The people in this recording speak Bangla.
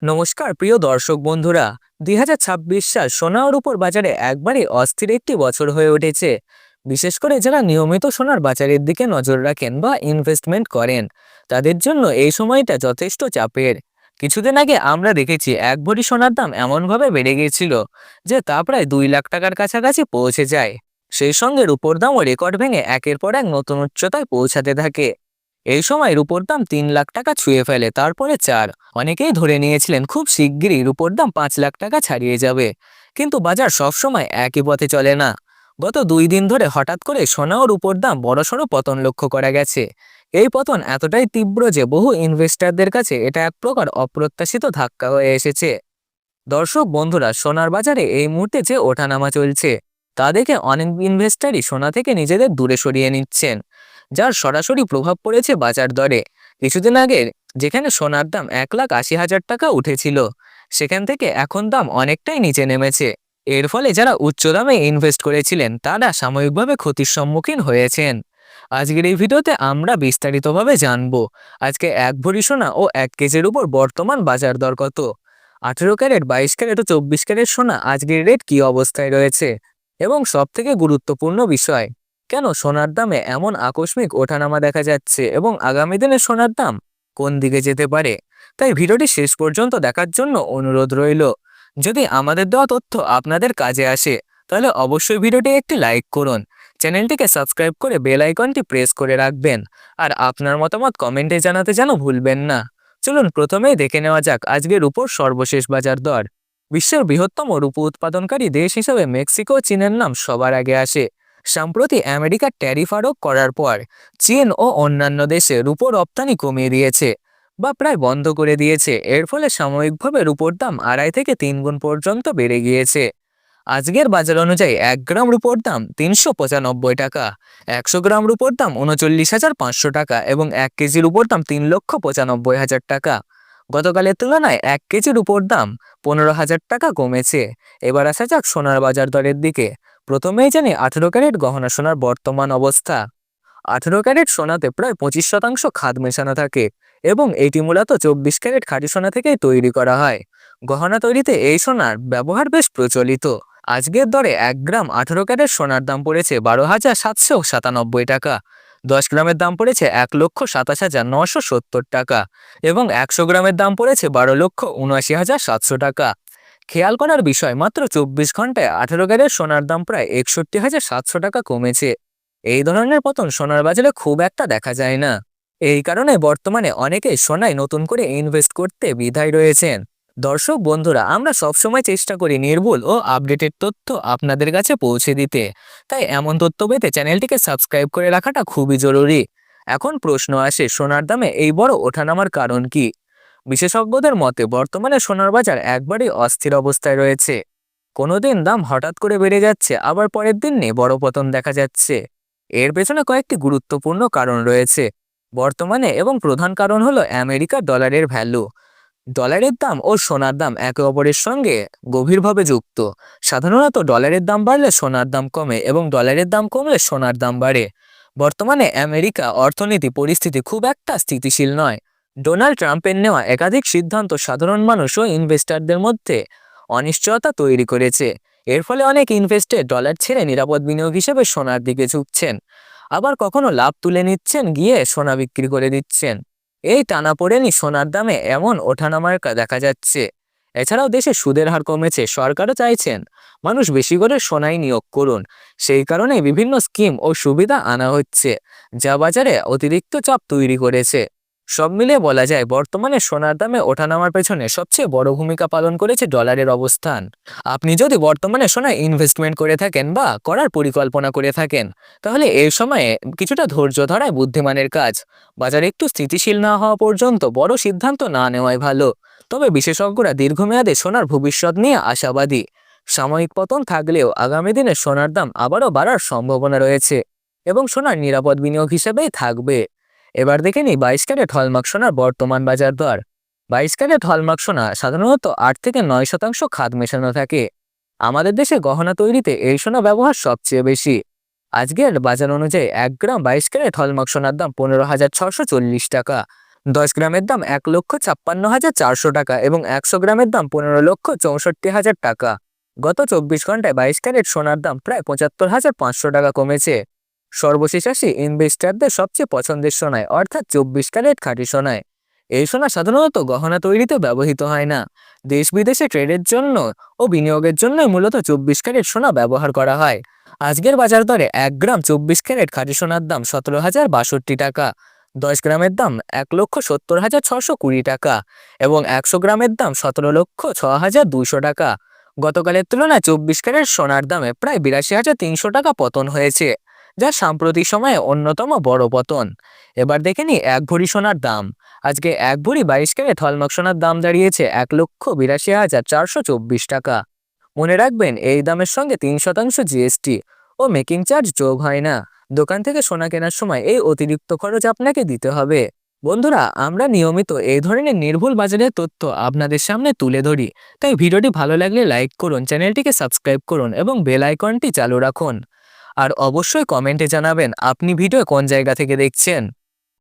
নমস্কার প্রিয় দর্শক বন্ধুরা। 2026 সাল সোনা ও রূপোর বাজারে একবারে অস্থির একটি বছর হয়ে উঠেছে। বিশেষ করে যারা নিয়মিত সোনার বাজারের দিকে নজর রাখেন বা ইনভেস্টমেন্ট করেন, তাদের জন্য এই সময়টা যথেষ্ট চাপের। কিছুদিন আগে আমরা দেখেছি এক ভরি সোনার দাম এমনভাবে বেড়ে গিয়েছিল যে তা প্রায় 2 লাখ টাকার কাছাকাছি পৌঁছে যায়। সেই সঙ্গে রূপোর দামও রেকর্ড ভেঙে একের পর এক নতুন উচ্চতায় পৌঁছাতে থাকে। এই সময় রূপোর দাম 3 লাখ টাকা ছুঁয়ে ফেলে, তারপরে 4। অনেকেই ধরে নিয়েছিলেন খুব শিগগিরই রূপোর দাম 5 লাখ টাকা ছাড়িয়ে যাবে। কিন্তু বাজার সবসময় একই পথে চলে না। গত 2 দিন ধরে হঠাৎ করে সোনা ও রূপোর দাম বড়সড় পতন লক্ষ্য করা গেছে। এই পতন এতটাই তীব্র যে বহু ইনভেস্টরদের কাছে এটা এক প্রকার অপ্রত্যাশিত ধাক্কা হয়ে এসেছে। দর্শক বন্ধুরা, সোনার বাজারে এই মুহূর্তে যে ওঠানামা চলছে তা দেখে অনেক ইনভেস্টরই সোনা থেকে নিজেদের দূরে সরিয়ে নিচ্ছেন, যার সরাসরি প্রভাব পড়েছে বাজার দরে। কিছুদিন আগে যেখানে সোনার দাম 1,80,000 টাকা উঠেছিল, সেখান থেকে এখন দাম অনেকটাই নিচে নেমেছে। এর ফলে যারা উচ্চ দামে ইনভেস্ট করেছিলেন তারা সাময়িকভাবে ক্ষতির সম্মুখীন হয়েছেন। আজকের এই ভিডিওতে আমরা বিস্তারিতভাবে জানবো আজকে এক ভরি সোনা ও 1 কেজির উপর বর্তমান বাজার দর কত, 18 ক্যারেট, 22 ক্যারেট ও 24 ক্যারেট সোনা আজকের রেট কি অবস্থায় রয়েছে, এবং সবথেকে গুরুত্বপূর্ণ বিষয়, কেন সোনার দামে এমন আকস্মিক ওঠানামা দেখা যাচ্ছে এবং আগামী দিনে সোনার দাম কোন দিকে যেতে পারে। তাই ভিডিওটি শেষ পর্যন্ত দেখার জন্য অনুরোধ রইল। যদি আমাদের দেওয়া তথ্য আপনাদের কাজে আসে তাহলে অবশ্যই ভিডিওটি একটি লাইক করুন, চ্যানেলটিকে সাবস্ক্রাইব করে বেল আইকনটি প্রেস করে রাখবেন, আর আপনার মতামত কমেন্টে জানাতে যেন ভুলবেন না। চলুন প্রথমেই দেখে নেওয়া যাক আজকের রূপোর সর্বশেষ বাজার দর। বিশ্বের বৃহত্তম রূপো উৎপাদনকারী দেশ হিসেবে মেক্সিকো ও চীনের নাম সবার আগে আসে। সম্প্রতি আমেরিকার ট্যারিফ আরোপ করার পর চীন ও অন্যান্য দেশে রূপো রপ্তানি কমিয়ে দিয়েছে বা প্রায় বন্ধ করে দিয়েছে। এর ফলে সাময়িকভাবে রূপোর দাম 2.5 থেকে 3 গুণ পর্যন্ত বেড়ে গিয়েছে। আজকের বাজার অনুযায়ী 1 গ্রাম রূপোর দাম 395 টাকা, 100 গ্রাম রূপোর দাম 39,500 টাকা এবং 1 কেজির উপর দাম 3,95,000 টাকা। গতকালের তুলনায় 1 কেজির উপর দাম 15,000 টাকা কমেছে। এবার আসা যাক সোনার বাজার দরের দিকে। প্রথমেই জানি 18 ক্যারেট গহনা সোনার বর্তমান অবস্থা। 18 ক্যারেট সোনাতে প্রায় 25% খাদ মেশানো থাকে এবং এটি মূলত 24 ক্যারেট খাঁটি সোনা থেকেই তৈরি করা হয়। গহনা তৈরিতে এই সোনার ব্যবহার বেশ প্রচলিত। আজকের দরে 1 গ্রাম 18 ক্যারেট সোনার দাম পড়েছে 12,797 টাকা, 10 গ্রামের দাম পড়েছে 1,27,970 টাকা এবং 100 গ্রামের দাম পড়েছে 12,79,700 টাকা। খেয়াল করার বিষয়, মাত্র 24 ঘন্টায় 18 ক্যারেট সোনার দাম প্রায় 61,700 টাকা কমেছে। এই ধরনের পতন সোনার বাজারে খুব একটা দেখা যায় না। এই কারণে বর্তমানে অনেকেই সোনায় নতুন করে ইনভেস্ট করতে দ্বিধায় রয়েছেন। দর্শক বন্ধুরা, আমরা সবসময় চেষ্টা করি নির্ভুল ও আপডেটেড তথ্য আপনাদের কাছে পৌঁছে দিতে। তাই এমন তথ্য পেতে চ্যানেলটিকে সাবস্ক্রাইব করে রাখাটা খুবই জরুরি। এখন প্রশ্ন আসে, সোনার দামে এই বড় ওঠানামার কারণ কি? বিশেষজ্ঞদের মতে বর্তমানে সোনার বাজার একবারেই অস্থির অবস্থায় রয়েছে। কোনোদিন দাম হঠাৎ করে বেড়ে যাচ্ছে, আবার পরের দিন নিয়ে বড় পতন দেখা যাচ্ছে। এর পেছনে কয়েকটি গুরুত্বপূর্ণ কারণ রয়েছে বর্তমানে, এবং প্রধান কারণ হলো আমেরিকার ডলারের ভ্যালু। ডলারের দাম ও সোনার দাম একে অপরের সঙ্গে গভীরভাবে যুক্ত। সাধারণত ডলারের দাম বাড়লে সোনার দাম কমে এবং ডলারের দাম কমলে সোনার দাম বাড়ে। বর্তমানে আমেরিকা অর্থনীতি পরিস্থিতি খুব একটা স্থিতিশীল নয়। ডোনাল্ড ট্রাম্পের নেওয়া একাধিক সিদ্ধান্ত সাধারণ মানুষ ও ইনভেস্টরদের মধ্যে অনিশ্চয়তা তৈরি করেছে। এর ফলে অনেক ইনভেস্টর ডলার ছেড়ে নিরাপদ বিনিয়োগ হিসেবে সোনার দিকে ঝুঁকছেন, আবার কখনো লাভ তুলে নিচ্ছেন গিয়ে সোনা বিক্রি করে দিচ্ছেন। এই টানাপোড়েনই সোনার দামে এমন ওঠানামার দেখা যাচ্ছে। এছাড়াও দেশে সুদের হার কমেছে, সরকারও চাইছেন মানুষ বেশি করে সোনায় নিয়োগ করুন। সেই কারণে বিভিন্ন স্কিম ও সুবিধা আনা হচ্ছে, যা বাজারে অতিরিক্ত চাপ তৈরি করেছে। সব মিলিয়ে বলা যায় বর্তমানে সোনার দামে ওঠানামার পেছনে সবচেয়ে বড় ভূমিকা পালন করেছে ডলারের অবস্থান। আপনি যদি বর্তমানে সোনায় ইনভেস্টমেন্ট করে থাকেন বা করার পরিকল্পনা করে থাকেন, তাহলে এই সময়ে কিছুটা ধৈর্য ধরাই বুদ্ধিমানের কাজ। বাজার একটু স্থিতিশীল না হওয়া পর্যন্ত বড় সিদ্ধান্ত না নেওয়াই ভালো। তবে বিশেষজ্ঞরা দীর্ঘমেয়াদে সোনার ভবিষ্যৎ নিয়ে আশাবাদী। সাময়িক পতন থাকলেও আগামী দিনে সোনার দাম আবারও বাড়ার সম্ভাবনা রয়েছে এবং সোনার নিরাপদ বিনিয়োগ হিসেবেই থাকবে। এবার দেখে নিই 22 ক্যারেট হলমার্ক সোনার বর্তমান বাজার দর। 22 ক্যারেট হলমার্ক সোনা সাধারণত 8 থেকে 9% খাদ মেশানো থাকে। আমাদের দেশে গহনা তৈরিতে এই সোনা ব্যবহার সবচেয়ে বেশি। আজকের বাজার অনুযায়ী 1 গ্রাম 22 ক্যারেট হলমার্ক সোনার দাম 15,640 টাকা, 10 গ্রামের দাম 1,56,400 টাকা এবং 100 গ্রামের দাম 15,64,000 টাকা। গত 24 ঘন্টায় 22 ক্যারেট সোনার দাম প্রায় 75,500 টাকা কমেছে। সর্বশেষ আসি ইনভেস্টারদের সবচেয়ে পছন্দের সোনায়, অর্থাৎ 24 ক্যারেট খাঁটি সোনায়। এই সোনা সাধারণত গহনা তৈরিতে ব্যবহৃত হয় না। দেশ বিদেশে ট্রেডের জন্য ও বিনিয়োগের জন্য মূলত 24 ক্যারেট সোনা ব্যবহার করা হয়। আজকের বাজার দরে 1 গ্রাম 24 ক্যারেট খাঁটি সোনার দাম 17,062 টাকা, 10 গ্রামের দাম 1,70,620 টাকা এবং 100 গ্রামের দাম 17,06,200 টাকা। গতকালের তুলনায় 24 ক্যারেট সোনার দামে প্রায় 82,300 টাকা পতন হয়েছে, যা সাম্প্রতিক সময়ে অন্যতম বড় পতন। এবার দেখে নিই 1 ভরি সোনার দাম। আজকে 1 ভরি 22 ক্যারেট হলমার্ক সোনার দাম দাঁড়িয়েছে 1,82,424 টাকা। মনে রাখবেন, এই দামের সঙ্গে 3% জিএসটি ও মেকিং চার্জ যোগ হয় না। দোকান থেকে সোনা কেনার সময় এই অতিরিক্ত খরচ আপনাকে দিতে হবে। বন্ধুরা, আমরা নিয়মিত এই ধরনের নির্ভুল বাজারের তথ্য আপনাদের সামনে তুলে ধরি, তাই ভিডিওটি ভালো লাগলে লাইক করুন, চ্যানেলটিকে সাবস্ক্রাইব করুন এবং বেল আইকনটি চালু রাখুন। আর অবশ্যই কমেন্টে জানাবেন আপনি ভিডিও কোন জায়গা থেকে দেখছেন।